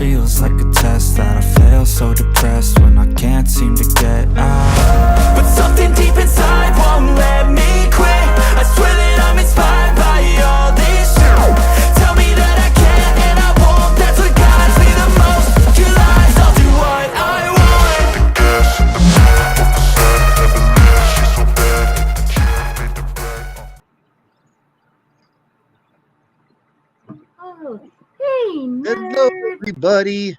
feels like a test that I fail, so depressed when I can't seem to get out. But something deep inside won't let me quit. I swear that I'm inspired by all this shit. Tell me that I can't and I won't. That's what guides me the most. Your lies, I'll do what I want. The gas in the back of the sun, I believe she's so bad. Made the bread. Oh, hey, Hello, nerd. everybody.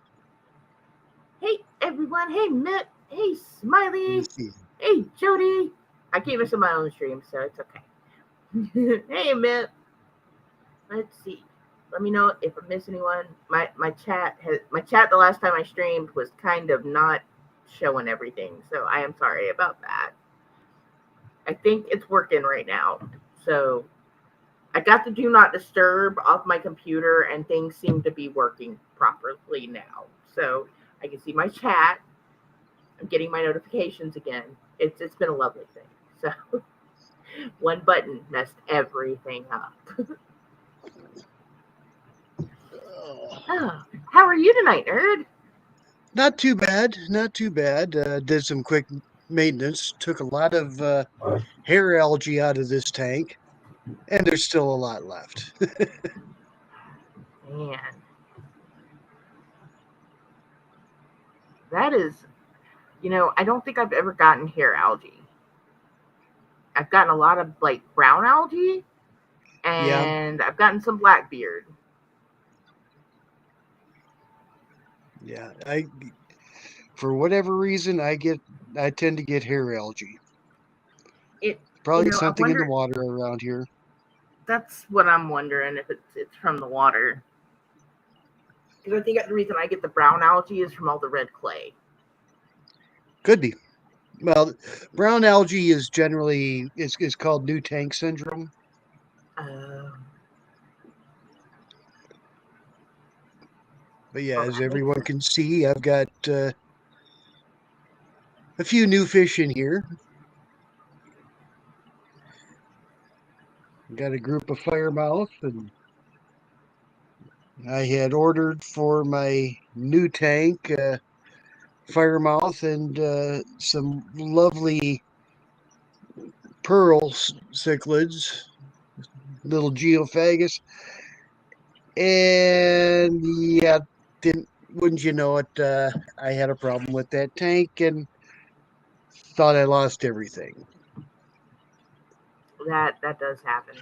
Hey, everyone. Hey, Mitt. Hey, Smiley. Let's see. Hey, Jody. I keep this in my own stream, so it's okay. Hey, Mitt. Let's see. Let me know if I miss anyone. My chat the last time I streamed was kind of not showing everything, so I am sorry about that. I think it's working right now, so I got the do not disturb off my computer and things seem to be working properly now. So I can see my chat. I'm getting my notifications again. It's been a lovely thing. So one button messed everything up. Oh, how are you tonight, nerd? Not too bad. Not too bad. Did some quick maintenance. Took a lot of hair algae out of this tank, and there's still a lot left. Man. That is, I don't think I've ever gotten hair algae. I've gotten a lot of like brown algae, and I've gotten some black beard. Yeah, for whatever reason I tend to get hair algae. Probably something in the water around here. That's what I'm wondering, if it's from the water. Because I think the reason I get the brown algae is from all the red clay. Could be. Well, brown algae is generally is called new tank syndrome. But yeah, as everyone can see, I've got a few new fish in here. Got a group of firemouth, and I had ordered for my new tank firemouth and some lovely pearl cichlids, little geophagus, and yeah, wouldn't you know it, I had a problem with that tank and thought I lost everything. That does happen.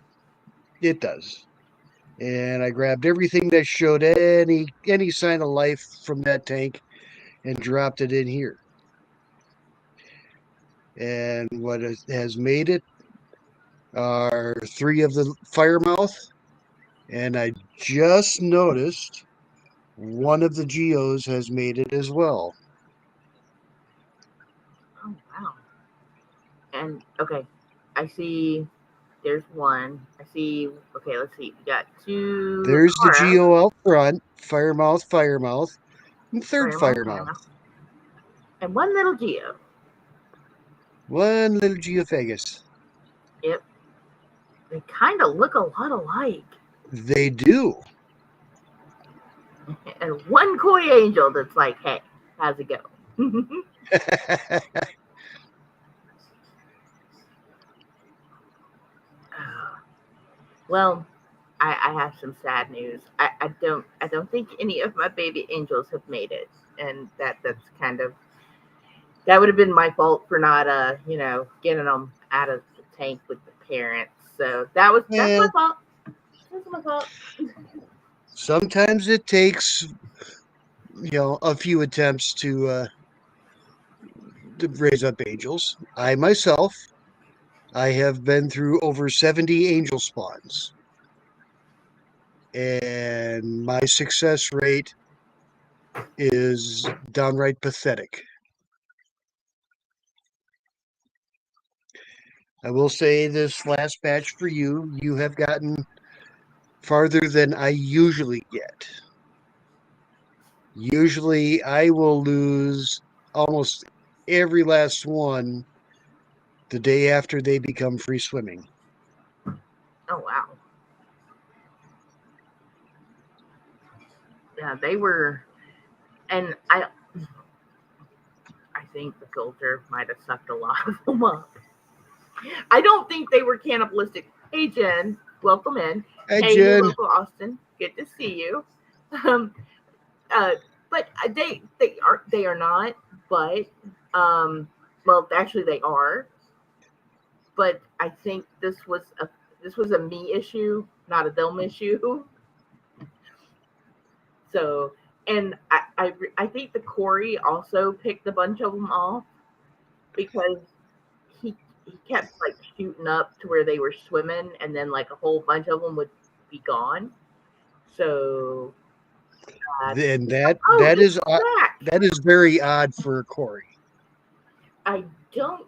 It does. And I grabbed everything that showed any sign of life from that tank and dropped it in here. And what has made it are 3 of the firemouth, and I just noticed one of the geos has made it as well. Oh, wow. And, okay, I see there's one. I see, okay, let's see. We got 2. There's the geo out front, firemouth, and third firemouth. And 1 little geo. 1 little geophagus. Yep. They kind of look a lot alike. They do. And 1 koi angel that's like, hey, how's it go? Well, I have some sad news. I don't think any of my baby angels have made it, and that's kind of, that would have been my fault for not getting them out of the tank with the parents. So that's my fault. That's my fault. Sometimes it takes a few attempts to raise up angels. I myself, I have been through over 70 angel spawns, and my success rate is downright pathetic. I will say this last batch for you have gotten farther than I usually get. Usually I will lose almost every last one the day after they become free swimming. Oh, wow. Yeah, they were and I think the filter might have sucked a lot of them up. I don't think they were cannibalistic. Hey Jen, welcome in. Hey, Hey new Jen. local Austin, good to see you. Um, but they are not. But well, actually they are. But I think this was a me issue, not a them issue. So, and I think the Corey also picked a bunch of them off because he he kept like shooting up to where they were swimming, and then like a whole bunch of them would be gone. So, And oh, that he's is back. that is very odd for Corey. I don't,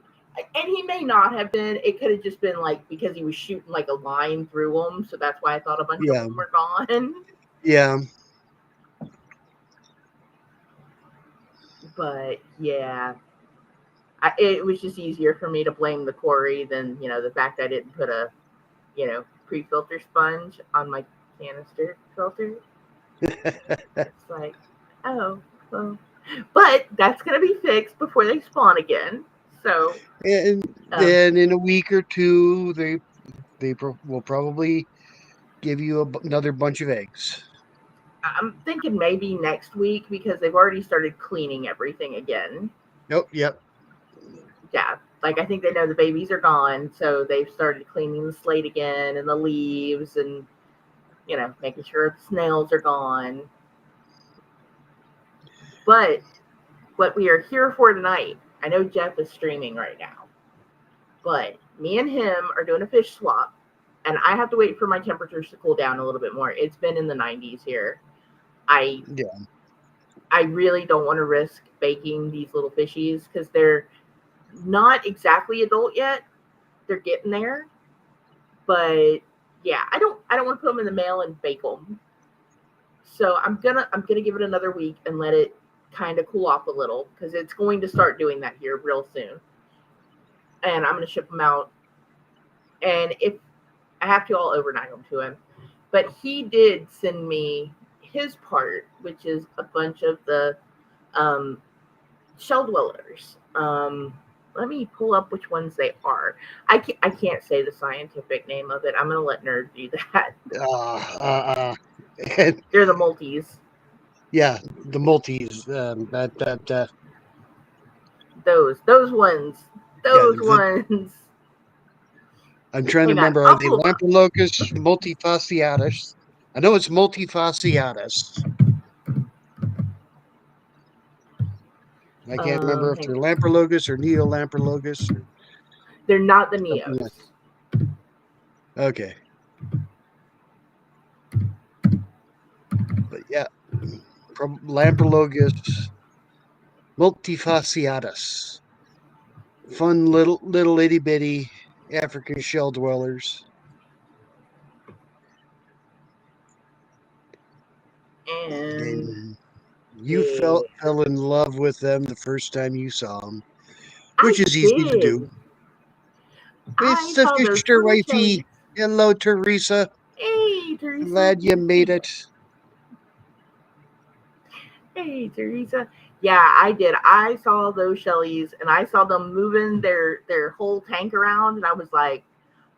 and he may not have been. It could have just been like because he was shooting like a line through them, so that's why I thought a bunch of Yeah, them were gone. yeah. But yeah, it was just easier for me to blame the Corey than the fact I didn't put a pre-filter sponge on my canister filter. It's like, oh, well, but that's gonna be fixed before they spawn again. So, And um, then in a week or two, will probably give you another bunch of eggs. I'm thinking maybe next week because they've already started cleaning everything again. Nope. Yep. Yeah, like I think they know the babies are gone, so they've started cleaning the slate again and the leaves and making sure the snails are gone. But what we are here for tonight, I know Jeff is streaming right now, but me and him are doing a fish swap, and I have to wait for my temperatures to cool down a little bit more. It's been in the 90s here. Yeah. I really don't want to risk baking these little fishies because they're not exactly adult yet. They're getting there, but yeah, I don't want to put them in the mail and bake them. So I'm gonna give it another week and let it kind of cool off a little because it's going to start doing that here real soon. And I'm gonna ship them out. And if I have to, I'll overnight them to him. But he did send me his part, which is a bunch of the um, shell dwellers. Let me pull up which ones they are. I can't say the scientific name of it. I'm gonna let Nerd do that. And They're the multis. yeah, the multis. Those ones. Yeah, Those ones. I'm trying to Hang on, remember. Are I'll they pull them up. Lampropeltis multifasciatus? I know it's multifasciatus. I can't remember if Hang they're on. Lamprologus or Neolamprologus or They're not the something like. Neos. Okay, but yeah, Lamprologus multifasciatus. Fun little itty bitty African shell dwellers. And And you yeah, fell in love with them the first time you saw them, I which is easy to do. did. It's I the saw those Fisher little wifey. Shellies. Hello, Teresa. Hey, Teresa. Glad you made it. Hey, Teresa. Yeah, I did. I saw those Shellies and I saw them moving their whole tank around, and I was like,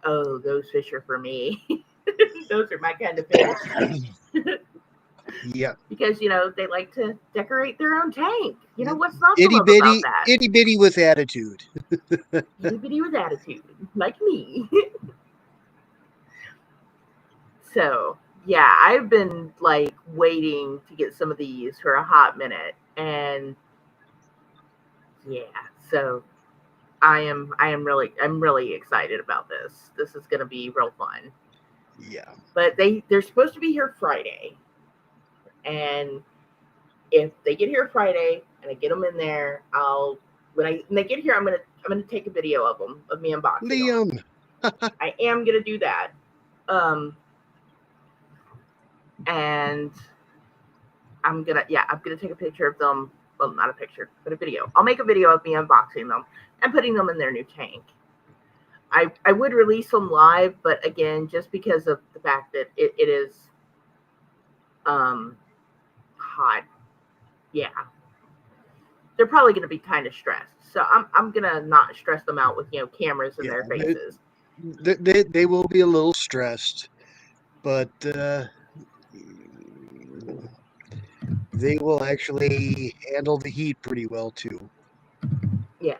"Oh, those fish are for me. Those are my kind of fish." Yeah, Because they like to decorate their own tank. What's not to love about that? itty bitty with attitude. Itty bitty with attitude, like me. So yeah, I've been like waiting to get some of these for a hot minute, and yeah, so I'm really excited about this. This is gonna be real fun. Yeah, But they're supposed to be here Friday, and if they get here Friday and I get them in there, when they get here, I'm gonna take a video of them of me unboxing them. Liam. I am gonna do that. And I'm gonna take a picture of them. Well, not a picture, but a video. I'll make a video of me unboxing them and putting them in their new tank. I would release them live, but again, just because of the fact that it is hot, yeah, they're probably going to be kind of stressed. So I'm going to not stress them out with, cameras in Yeah, their faces. they will be a little stressed, but they will actually handle the heat pretty well too. Yeah.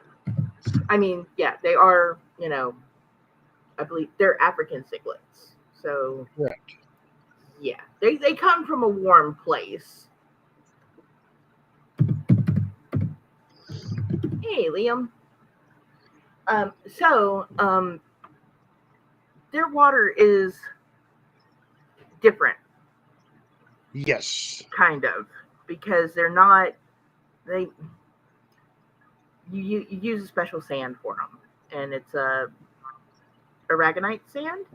I mean, yeah, they are, I believe they're African cichlids. So, Correct. yeah, they come from a warm place. Hey, Liam. So, their water is different, Yes. kind of, because they're not, they, you use a special sand for them, and it's a aragonite sand,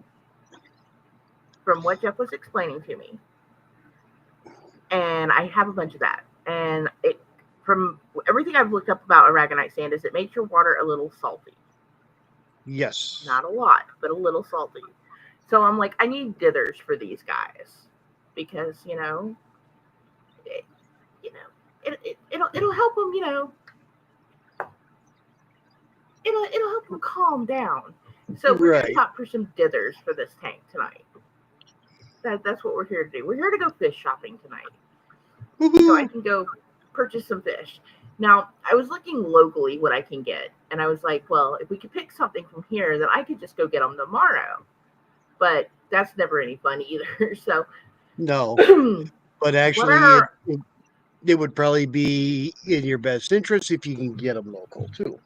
from what Jeff was explaining to me. And I have a bunch of that. And from everything I've looked up about aragonite sand, is it makes your water a little salty. Yes. Not a lot, but a little salty. So I'm like, I need dithers for these guys because it, it'll help them. It'll help them calm down. So we're gonna Right. shop for some dithers for this tank tonight. That's what we're here to do. We're here to go fish shopping tonight, so I Woohoo! can go purchase some fish. Now, I was looking locally what I can get, and I was like, well, if we could pick something from here, then I could just go get them tomorrow. But that's never any fun either. So, No, but what actually, are it would probably be in your best interest if you can get them local too.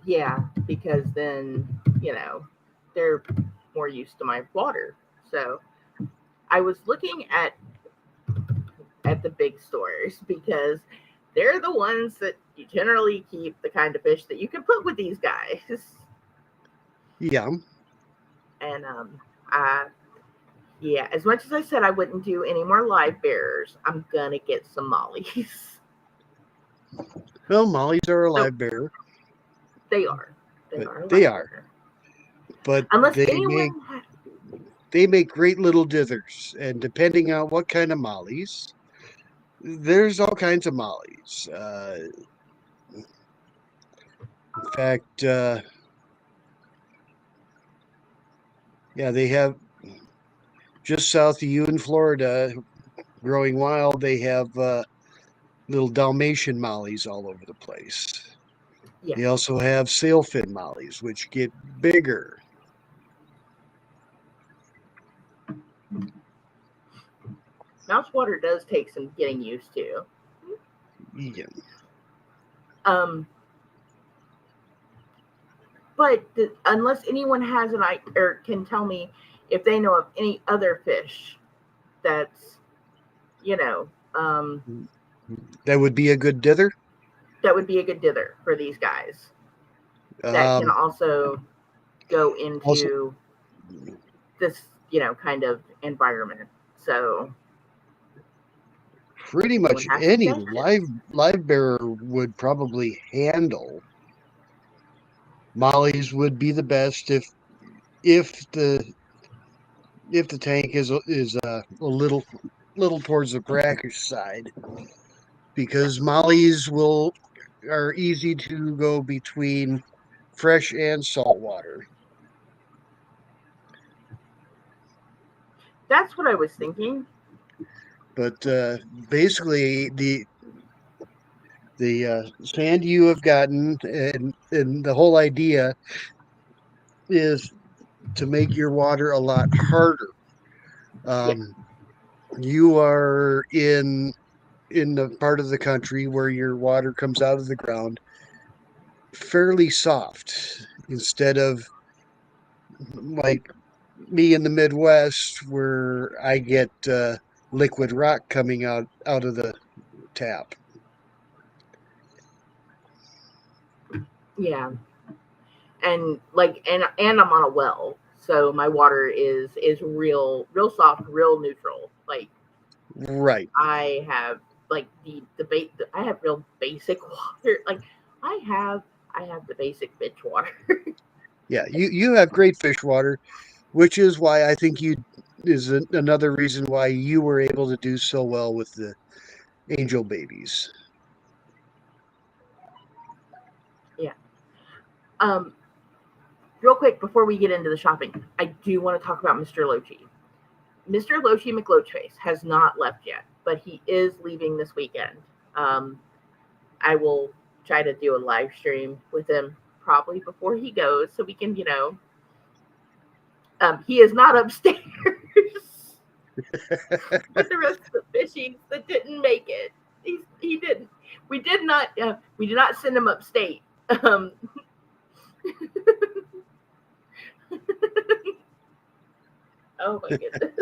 yeah, because then they're more used to my water. So, I was looking at the big stores because they're the ones that you generally keep the kind of fish that you can put with these guys. Yeah. And yeah, as much as I said I wouldn't do any more live bearers, I'm gonna get some mollies. Well, mollies are a So live bear, they are. They but are a they live are. bearer. But Unless anyone they make great little dithers, and depending on what kind of mollies, there's all kinds of mollies. In fact, yeah, they have just south of you in Florida, growing wild. They have little Dalmatian mollies all over the place. yeah, They also have sailfin mollies, which get bigger. mouse water does take some getting used to. Yeah. Um, but unless anyone has an idea or can tell me if they know of any other fish that's you know um, That would be a good dither. that would be a good dither for these guys that can Um, also go also, into this kind of environment. So pretty anyone much has any suggestions? live bearer would probably handle. Mollies would be the best if the if the tank is a little towards the brackish side, because mollies will are easy to go between fresh and salt water. That's what I was thinking. But basically, the sand you have gotten and the whole idea is to make your water a lot harder. Yeah, Um, you are in the part of the country where your water comes out of the ground fairly soft instead of like me in the Midwest where I get liquid rock coming out of the tap. yeah, and I'm on a well, so my water is real soft, real neutral. Like Right. I have like I have real basic water. Like I have the basic bitch water. Yeah, you have great fish water, which is why I think you is another reason why you were able to do so well with angel babies. Yeah. Real quick before we get into the shopping, I do want to talk about Mr. Lochi. Mr. Lochi McLoachface has not left yet, but he is leaving this weekend. I will try to do a live stream with him probably before he goes so we can, he is not upstairs with the rest of the fishies that didn't make it. He didn't. We did not send him upstate. Oh my goodness.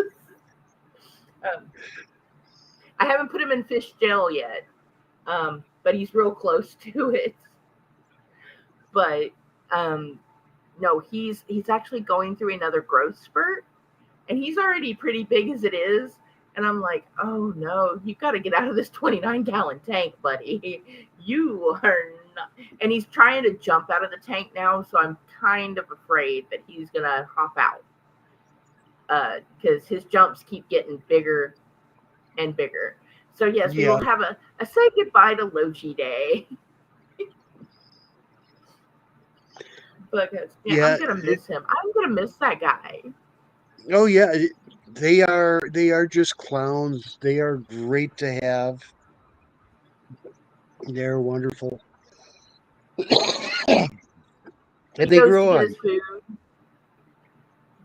I haven't put him in fish jail yet, but he's real close to it. But no, he's actually going through another growth spurt, and he's already pretty big as it is. And I'm like, oh no, you got to get out of this 29-gallon tank, buddy. You are not. And he's trying to jump out of the tank now, so I'm kind of afraid that he's gonna hop out because his jumps keep getting bigger and bigger. So yes, we will have a say goodbye to Lochi Day. Because I'm gonna miss him. I'm gonna miss that guy. Oh yeah, they are just clowns. They are great to have. They're wonderful. And they Goes to grow get on. his food.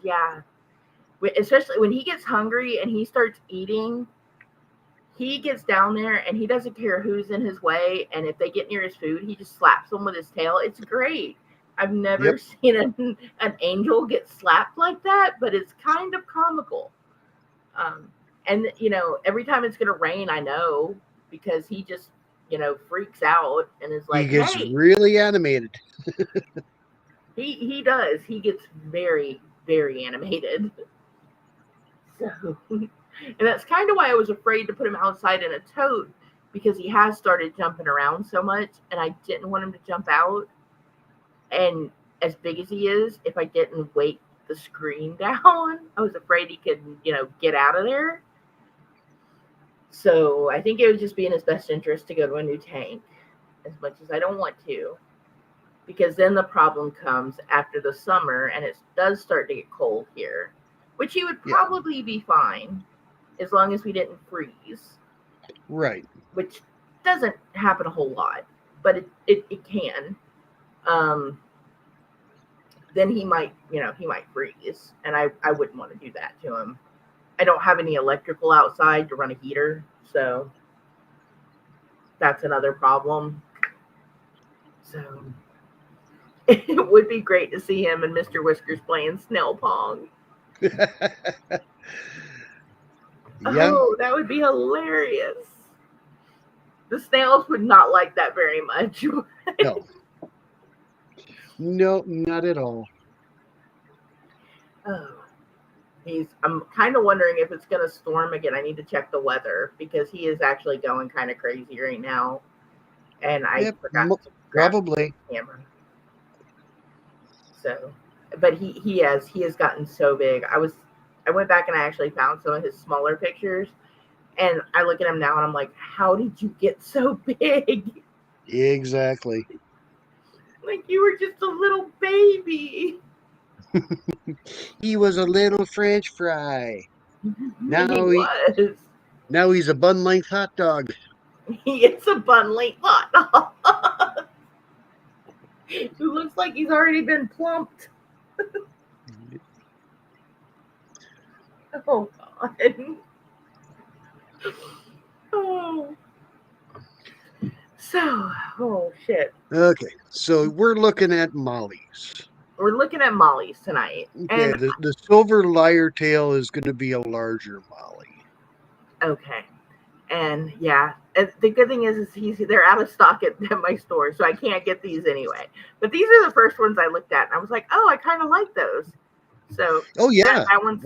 Yeah. Especially when he gets hungry and he starts eating, he gets down there and he doesn't care who's in his way. And if they get near his food, he just slaps them with his tail. It's great. I've never seen an angel get slapped like that, but it's kind of comical. And, every time it's going to rain, I know, because he just, freaks out and is like, he gets hey. really animated. He does. He gets very, very animated. So, and that's kind of why I was afraid to put him outside in a tote, because he has started jumping around so much, and I didn't want him to jump out. And as big as he is, if I didn't weight the screen down, I was afraid he could, get out of there. So I think it would just be in his best interest to go to a new tank, as much as I don't want to. Because then the problem comes after the summer and it does start to get cold here, which he would probably be fine as long as we didn't freeze. Right. Which doesn't happen a whole lot, but it can. Then he might freeze, and I wouldn't want to do that to him. I don't have any electrical outside to run a heater, so that's another problem. So it would be great to see him and Mr. Whiskers playing snail pong. Oh, that would be hilarious. The snails would not like that very much. No, not at all. Oh, I'm kind of wondering if it's going to storm again. I need to check the weather because he is actually going kind of crazy right now. And I forgot to probably the camera. So, but he has gotten so big. I went back and I actually found some of his smaller pictures, and I look at him now and I'm like, how did you get so big? Exactly. Like you were just a little baby. He was a little French fry. Now he's a bun-length hot dog. He is a bun-length hot dog. He looks like he's already been plumped. Oh God. Oh. So, oh shit. Okay, so we're looking at mollies. We're looking at mollies tonight. Okay, and the silver lyre tail is going to be a larger molly. Okay. And yeah, the good thing is they're out of stock at my store, so I can't get these anyway. But these are the first ones I looked at, and I was like, oh, I kind of like those. So, that one's,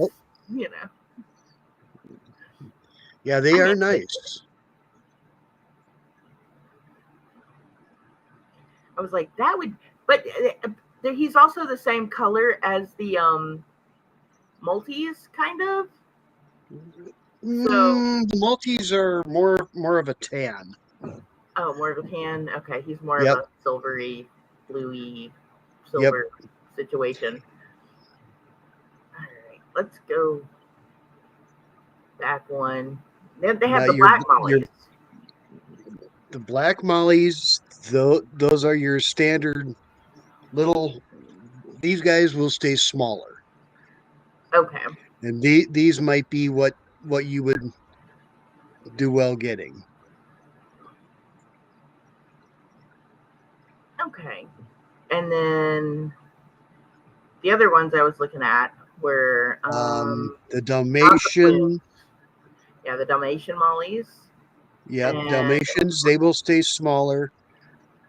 Yeah, they are nice. I was like, that would, but he's also the same color as the Maltese, kind of. So, The Maltese are more of a tan. oh, more of a tan. Okay, he's more of Yep. a silvery, bluey, Yep. silver situation. All right, let's go back one. Then they have Now the black mollies. the black mollies. Those are your standard little. These guys will stay smaller, Okay, and these might be what you would do well getting. okay. And then the other ones I was looking at were The not the twins. Dalmatian. Yeah, the Dalmatian mollies. Yep, And Dalmatians. They will stay smaller.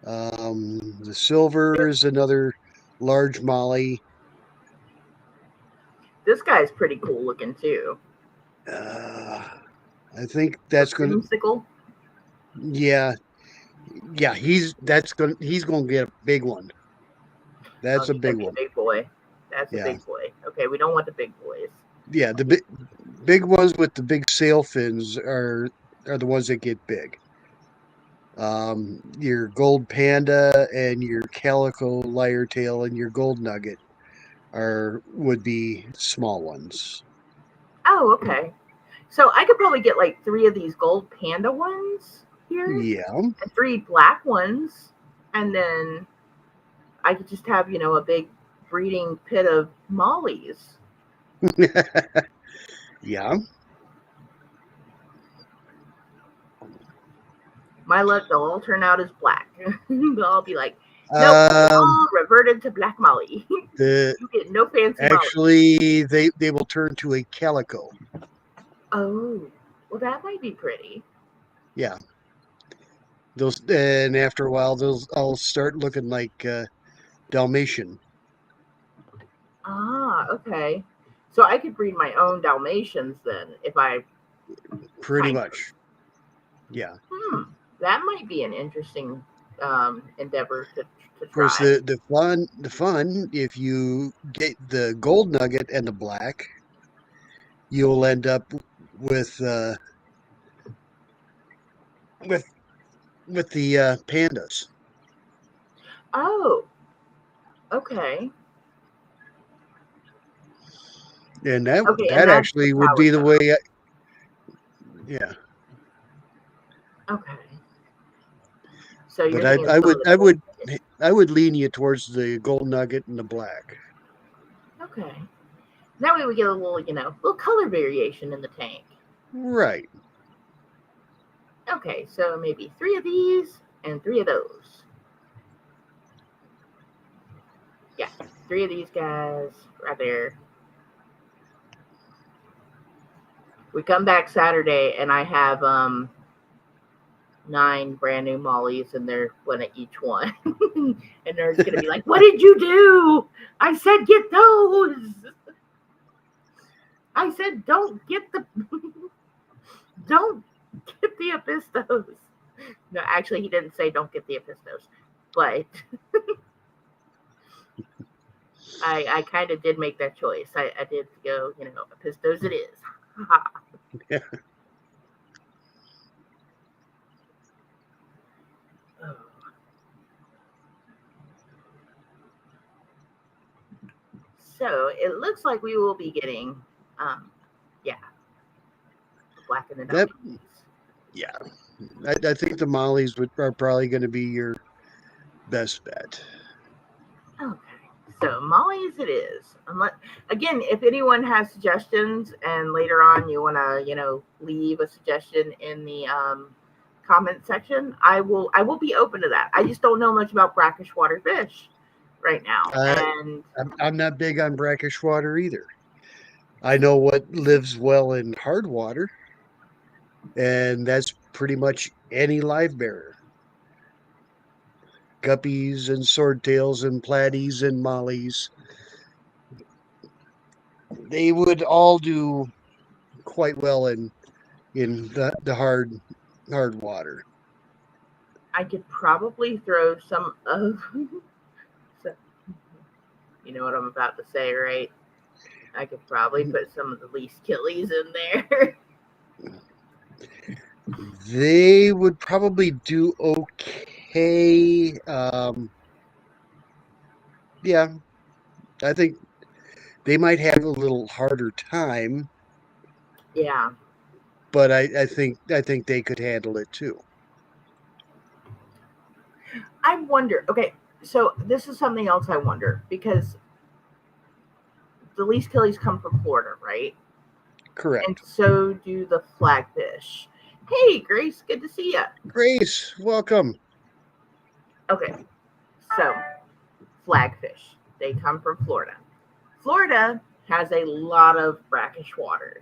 The silver is another large molly. this guy's pretty cool looking too. Uh, I think The that's gonna. creamsicle. Yeah, yeah. He's gonna get a big one. Oh, That's a he's gonna big be a one. big boy. That's a Yeah, big boy. Okay, we don't want the big boys. yeah. The big ones with the big sail fins are the ones that get big. Your gold panda and your calico lyre tail and your gold nugget would be small ones. Oh, okay. So I could probably get like 3 of these gold panda ones here, Yeah. and 3 black ones, and then I could just have a big breeding pit of mollies. Yeah. My luck, they'll all turn out as black. They'll all be like, nope, we Um, all reverted to black molly. the You get no fancy molly. actually they will turn to a calico. Oh, well, that might be pretty. Yeah. Those and after a while those all start looking like Dalmatian. Ah, okay. So I could breed my own Dalmatians then if I Pretty find them. much. Yeah. That might be an interesting endeavor to Of course, try. the fun if you get the gold nugget and the black, you'll end up with uh, with with the pandas, Oh, okay. and Okay, and that that's the actually would power be the style. way. Yeah, Okay. So you're but thinking some of the gold. I would lean you towards the gold nugget and the black. Okay. That way we get a little color variation in the tank. Right. Okay, so maybe 3 of these and 3 of those. Yeah, 3 of these guys right there. We come back Saturday and I have 9 brand new mollies and they're one at each one. And they're just gonna be like, what did you do? I said get those. I said don't get the don't get the Apistos. No, actually he didn't say don't get the Apistos, but I kind of did make that choice. I did go, Apistos it is. Yeah. Oh. So it looks like we will be getting, yeah, black and the That Dalmatians. yeah. I think the mollies are probably going to be your best bet. Okay, so Molly's it is. Again, if anyone has suggestions and later on you want to, leave a suggestion in the comment section, I will be open to that. I just don't know much about brackish water fish right now, and I'm not big on brackish water either. I know what lives well in hard water, and that's pretty much any live bearer. Guppies and swordtails and platies and mollies. They would all do quite well in the hard water. I could probably throw some of. So, you know what I'm about to say, right? I could probably put some of the least killies in there. They would probably do okay. Yeah, I think they might have a little harder time, Yeah. but I think they could handle it too. I wonder. Okay, so this is something else I wonder because the least killies come from Florida, right? And Correct. so do the flagfish. Hey, Grace, good to see you. Grace, welcome. Okay, so flagfish, they come from Florida. Florida has a lot of brackish water,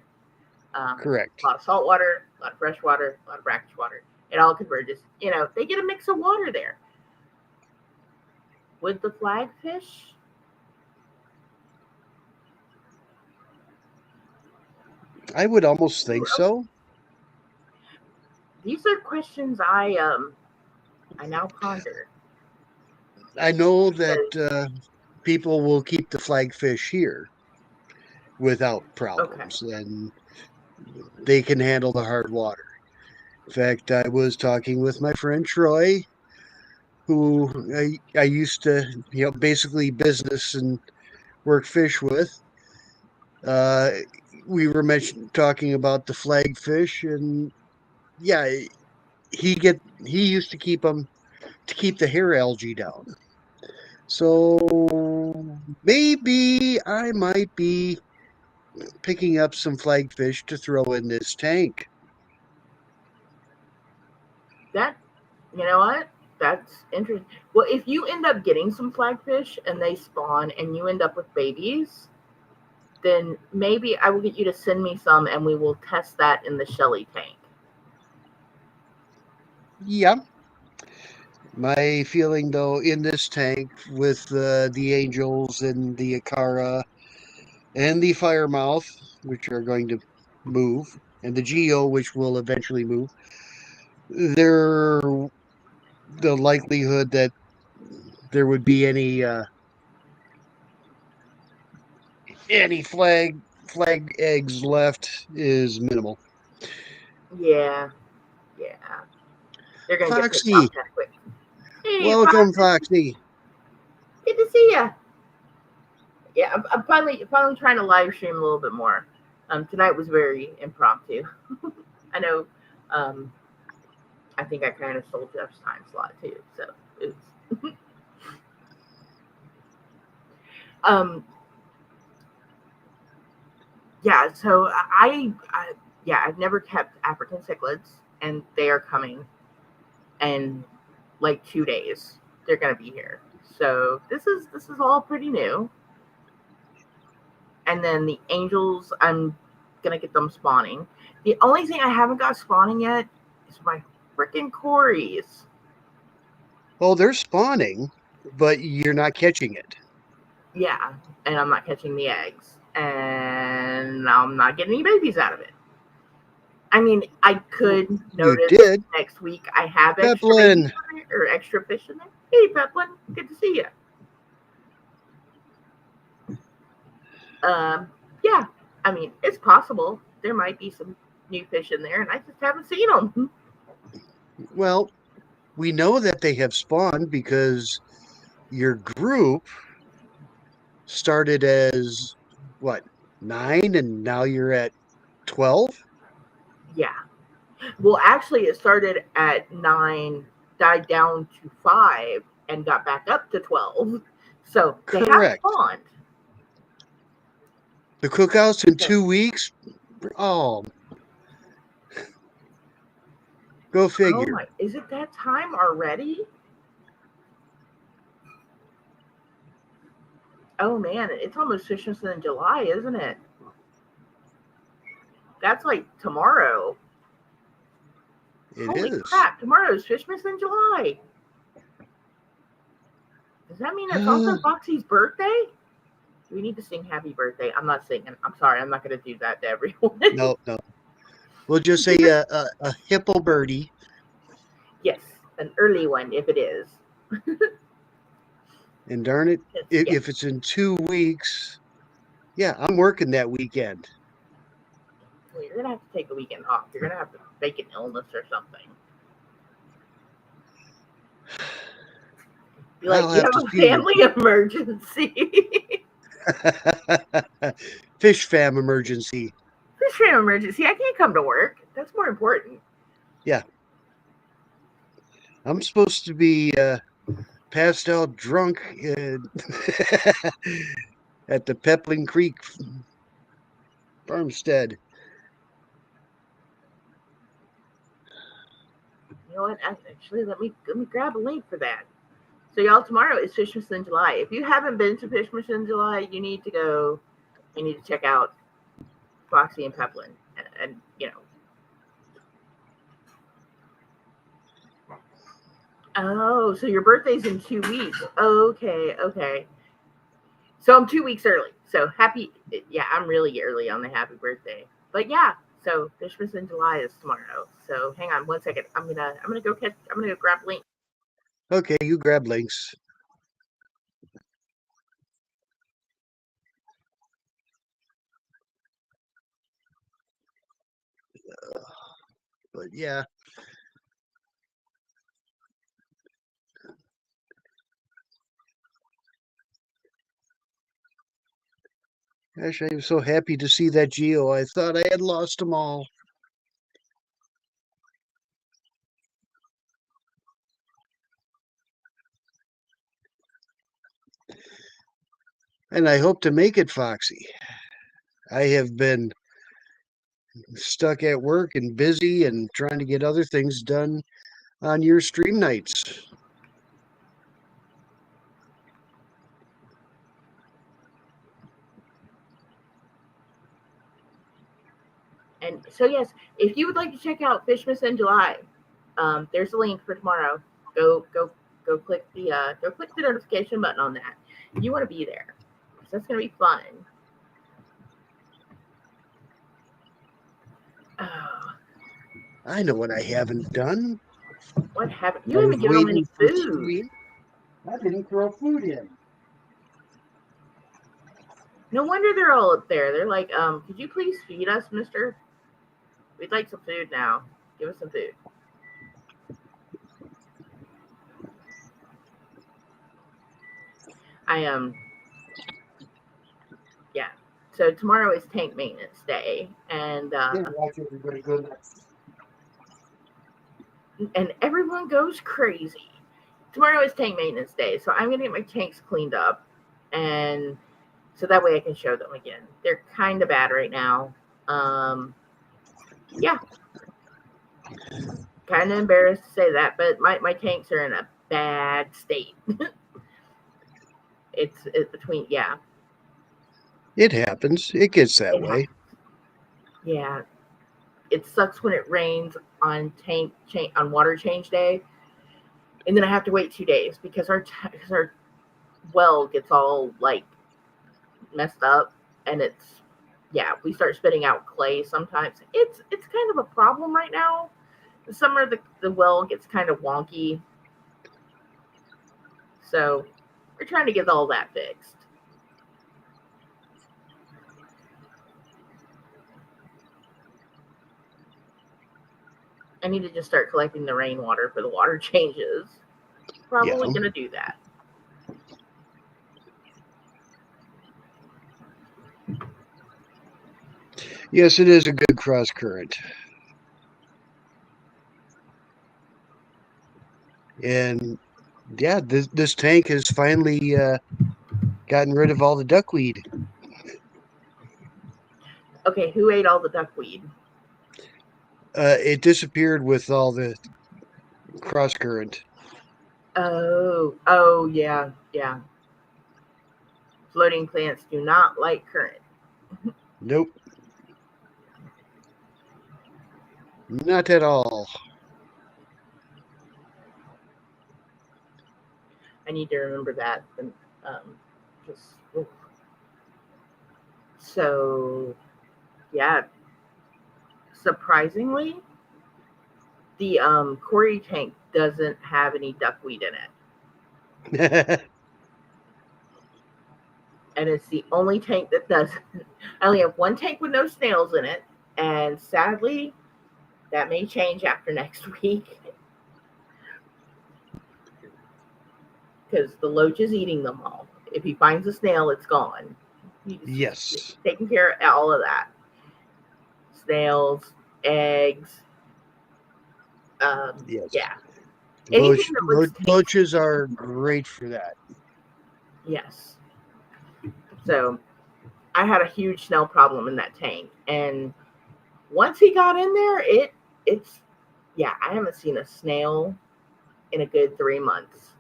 Correct. a lot of salt water, a lot of fresh water, a lot of brackish water. It all converges. They get a mix of water there. With the flagfish, I would almost think so. these are questions I now ponder I know that because people will keep the flagfish here without okay, problems, and they can handle the hard water. In fact, I was talking with my friend Troy, who I used to, basically business and work fish with. Uh, we were talking about the flagfish, and yeah, he used to keep them to keep the hair algae down. So maybe I might be picking up some flagfish to throw in this tank. that you know what? That's interesting. Well, if you end up getting some flagfish and they spawn and you end up with babies, then maybe I will get you to send me some and we will test that in the Shelly tank. Yeah, my feeling though in this tank with the angels and the Akara and the firemouth, which are going to move, and the Geo, which will eventually move, there the likelihood that there would be any flag eggs left is minimal. Yeah, yeah. They're gonna get picked Foxy, off kind of quick. Hey, welcome, Foxy, Foxy. good to see you. Yeah, I'm finally trying to live stream a little bit more. Tonight was very impromptu. I know. Um, I think I kind of stole Jeff's time slot too. So it's um yeah. So yeah, I've never kept African cichlids, and they are coming in like 2 days. They're gonna be here. So this is all pretty new. And then the angels, I'm gonna get them spawning. The only thing I haven't got spawning yet is my freaking Corys. Oh, they're spawning, but you're not catching it. Yeah, and I'm not catching the eggs, and I'm not getting any babies out of it. I mean, I could You notice did, next week I have extra babies Peplin. in there, or extra fish in there. Hey, Peplin, good to see you. Um, yeah, I mean, it's possible there might be some new fish in there, and I just haven't seen them. Well, we know that they have spawned because your group started as what, 9, and now you're at 12? Yeah. Well, actually, it started at 9, died down to 5, and got back up to 12. So they have Correct. spawned. The cookouts in So, 2 weeks? Oh, go oh figure. my, is it that time already? Oh man, it's almost Christmas in July, isn't it? That's like tomorrow. It Holy is. crap, tomorrow's Christmas in July. Does that mean it's also Foxy's birthday? We need to sing happy birthday. I'm not singing. I'm sorry. I'm not going to do that to everyone. No, no. We'll just say a hippo birdie. Yes, an early one if it is. And darn it, Yeah. if it's in 2 weeks, yeah, I'm working that weekend. Well, you're gonna have to take the weekend off. You're gonna have to fake an illness or something. Be like, I'll you have to have a see. family emergency. Fish fam emergency. Fish fam emergency. I can't come to work. That's more important. Yeah. I'm supposed to be passed out drunk at the Pepling Creek farmstead. You know what? Actually, let me grab a link for that. So y'all, tomorrow is Fishmas in July. If you haven't been to Fishmas in July, you need to go. You need to check out Foxy and Peplin, and you know. Oh, so your birthday's in 2 weeks. Okay. So I'm 2 weeks early. So happy. Yeah, I'm really early on the happy birthday. But yeah, so Fishmas in July is tomorrow. So hang on 1 second. I'm gonna go grab link. Okay, you grab links. But yeah. Gosh, I was so happy to see that Geo. I thought I had lost them all. And I hope to make it, Foxy. I have been stuck at work and busy and trying to get other things done on your stream nights. And so yes, if you would like to check out Fishmas in July, there's a link for tomorrow. Go click the notification button on that. You want to be there. So that's gonna be fun. Oh, I know what I haven't done. what happened? You I haven't was given them any waiting for food. stream. I didn't throw food in. No wonder they're all up there. They're like, could you please feed us, mister? We'd like some food now. Give us some food. Yeah. So tomorrow is tank maintenance day, and Watch everybody go nuts. everyone goes crazy. Tomorrow is tank maintenance day, so I'm gonna get my tanks cleaned up, and so that way I can show them again. They're kind of bad right now. Yeah. Kind of embarrassed to say that, but my tanks are in a bad state. it's between, yeah. It happens. It gets that way. Yeah. It sucks when it rains on on water change day, and then I have to wait 2 days because our well gets all like messed up, and we start spitting out clay sometimes. It's kind of a problem right now. The summer the well gets kind of wonky, so we're trying to get all that fixed. I need to just start collecting the rainwater for the water changes. Probably gonna do that. Yes, it is a good cross current. And yeah, this tank has finally gotten rid of all the duckweed. Okay, who ate all the duckweed? It disappeared with all the cross current. Oh, yeah. Floating plants do not like current. Nope. Not at all. I need to remember that. So, yeah. Surprisingly, the Corey tank doesn't have any duckweed in it. And it's the only tank that doesn't. I only have one tank with no snails in it, And sadly, that may change after next week because the loach is eating them all. If he finds a snail, it's gone. He's Yes. taking care of all of that. Snails, eggs, Yes. yeah. Anything that looks Loaches tasty. are great for that. Yes. So I had a huge snail problem in that tank. And once he got in there, it's yeah, I haven't seen a snail in a good 3 months.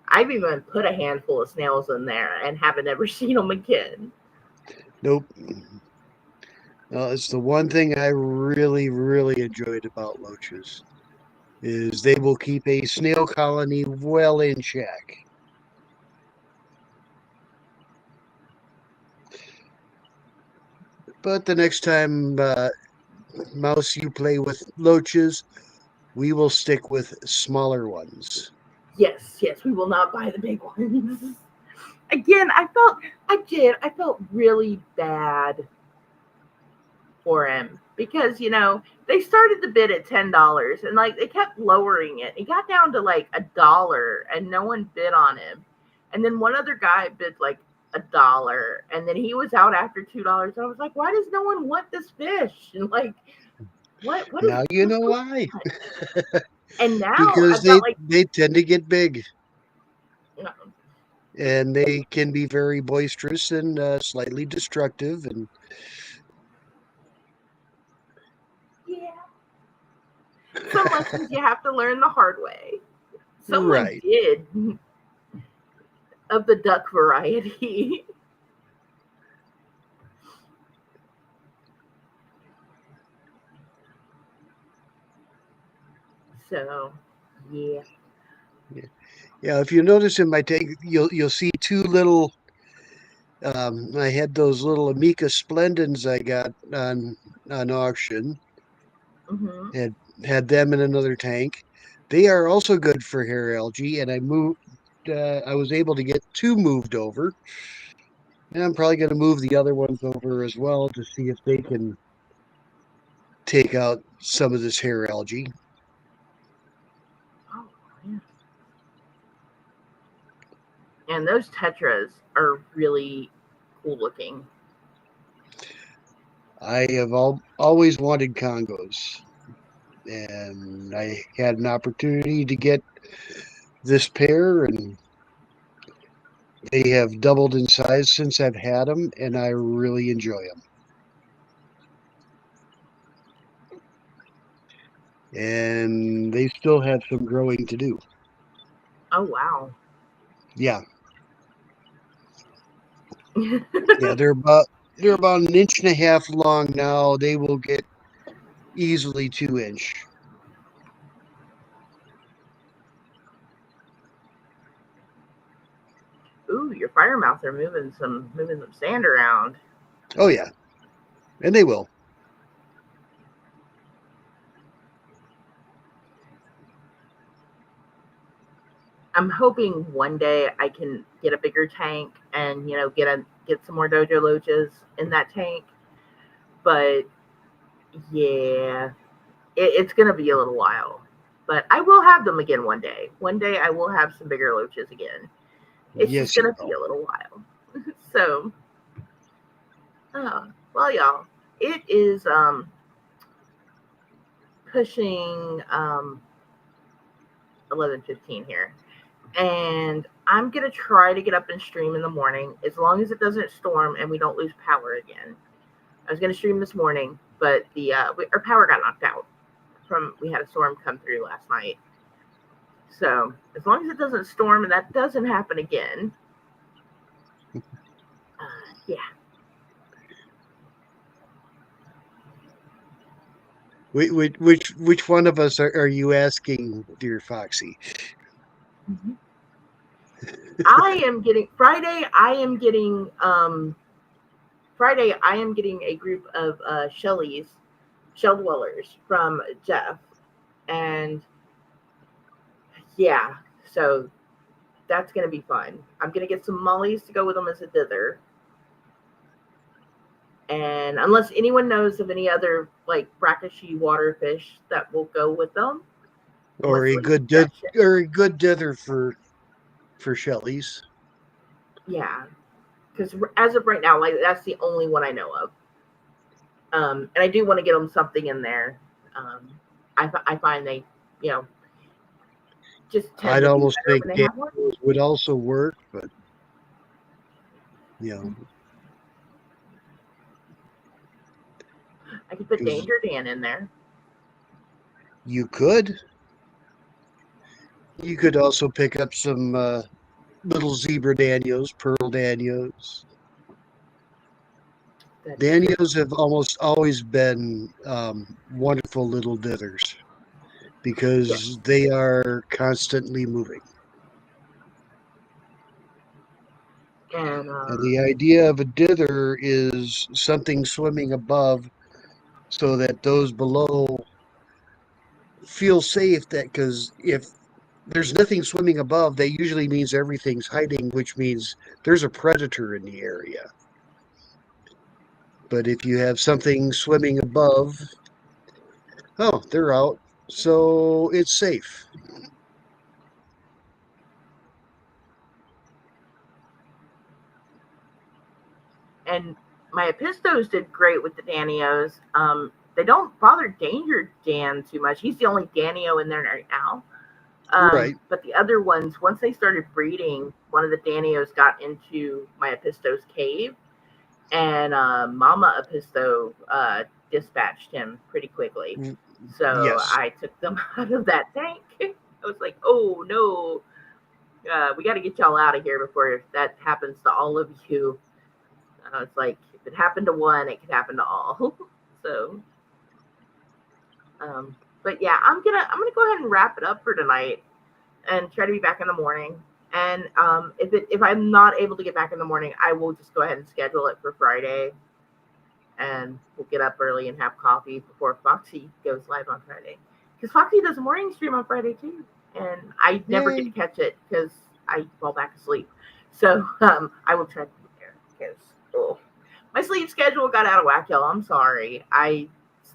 I've even put a handful of snails in there and haven't ever seen them again. Nope. It's the one thing I really, really enjoyed about loaches is they will keep a snail colony well in check. But the next time, Mouse, you play with loaches, we will stick with smaller ones. Yes, yes, we will not buy the big ones. Again, I felt really bad for him because they started the bid at $10 and like they kept lowering it. It got down to like $1 and no one bid on him. And then one other guy bid like $1 and then he was out after $2. I was like, why does no one want this fish? And like what is Now you what's know going why. on? And now Because I've got like they tend to get big you know, and they can be very boisterous and slightly destructive. And yeah. Some lessons you have to learn the hard way. Someone right. did of the duck variety. So, yeah. Yeah, if you notice in my tank, you'll see two little. I had those little Amica Splendens I got on auction. Hmm. Had them in another tank. They are also good for hair algae, and I moved. I was able to get two moved over, and I'm probably going to move the other ones over as well to see if they can take out some of this hair algae. Oh, yeah. And those tetras are really cool looking. I have always wanted Congos, and I had an opportunity to get this pair, and they have doubled in size since I've had them, and I really enjoy them. And they still have some growing to do. Oh, wow. Yeah, yeah, they're about an inch and a half long now. They will get easily 2 inch. Ooh, your fire mouths are moving some sand around. Oh yeah, and they will. I'm hoping one day I can get a bigger tank and get some more dojo loaches in that tank. But yeah, it's gonna be a little while. But I will have them again one day. One day I will have some bigger loaches again. It's just Yes, you gonna be will. a little while. So, well, y'all, it is pushing 11:15 here, and I'm gonna try to get up and stream in the morning as long as it doesn't storm and we don't lose power again. I was gonna stream this morning, but our power got knocked out from we had a storm come through last night. So as long as it doesn't storm and that doesn't happen again, yeah. Which one of us are you asking, dear Foxy? Mhm. I am getting Friday. Friday. I am getting a group of Shellies, shell dwellers from Jeff, and yeah, so that's gonna be fun. I'm gonna get some mollies to go with them as a dither, And unless anyone knows of any other like brackishy water fish that will go with them, Or let's a leave good that shit. or a good dither for Shellies. Yeah, because as of right now, like that's the only one I know of. And I do want to get them something in there. I find they, you know, just tend I'd to be almost better think when they have one. Daniels would also work, but you know, I could put because Danger Dan in there. you could. You could also pick up some little zebra Danios, pearl Danios. That's true. Danios have almost always been wonderful little dithers Yeah, because they are constantly moving. and And the idea of a dither is something swimming above so that those below feel safe that because if there's nothing swimming above, that usually means everything's hiding, which means there's a predator in the area. But if you have something swimming above, oh, they're out. So it's safe. and my Epistos did great with the Danios. They don't bother Danger Dan too much. He's the only Danio in there right now. Right. But the other ones, once they started breeding, one of the Danios got into my Epistos cave, and Mama Episto dispatched him pretty quickly. So Yes. I took them out of that tank. I was like, oh no, we got to get y'all out of here before that happens to all of you. It's like if it happened to one, it could happen to all. So, um, but yeah, I'm gonna go ahead and wrap it up for tonight and try to be back in the morning. And if I'm not able to get back in the morning, I will just go ahead and schedule it for Friday, and we'll get up early and have coffee before Foxy goes live on Friday. Because Foxy does a morning stream on Friday too, and I never get to Yay. catch it because I fall back asleep. So I will try to be there because my sleep schedule got out of whack, y'all. I'm sorry.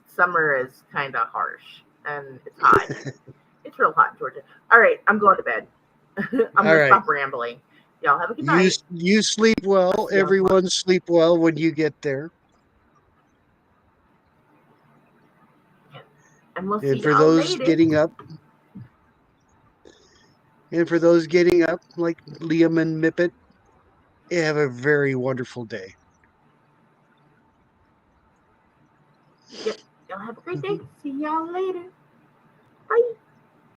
Summer is kind of harsh and it's hot. It's real hot in Georgia. All right, I'm going to bed. I'm All gonna right. stop rambling. Y'all have a good You night. you sleep I'll well. see y'all tomorrow. Everyone sleep well when you get there. And we'll see And for y'all those later. getting up, like Liam and Mippet, have a very wonderful day. Yep. Y'all have a great day. See y'all later. Bye.